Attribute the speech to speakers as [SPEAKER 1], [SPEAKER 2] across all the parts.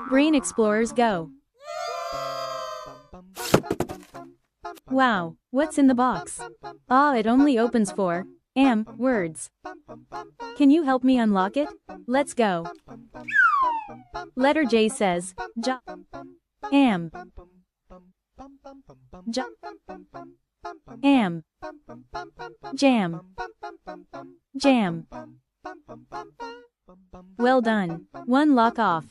[SPEAKER 1] Brain Explorers go. Wow, what's in the box? Ah, it only opens for words. Can you help me unlock it? Let's go. Letter J says, ja, am, ja, am, jam, jam. Well done. One lock off.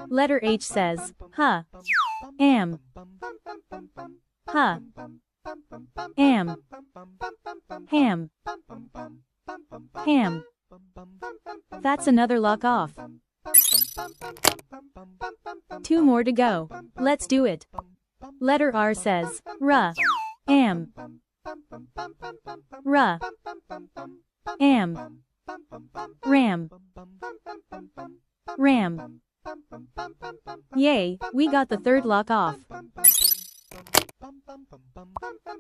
[SPEAKER 1] Letter H says, huh, am, huh, am, ham, ham. That's another lock off. Two more to go. Let's do it. Letter R says, ruh, am, ruh, am, ram, ram. Yay, we got the third lock off.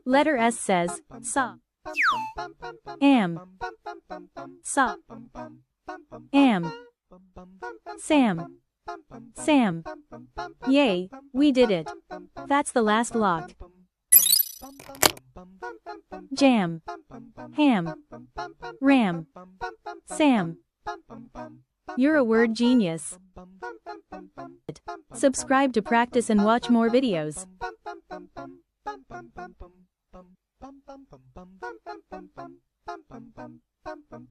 [SPEAKER 1] Letter S says, sa, am, sa, am, sam, sam. Yay, we did it. That's the last lock. Jam, ham, ram, sam. You're a word genius. Subscribe to practice and watch more videos.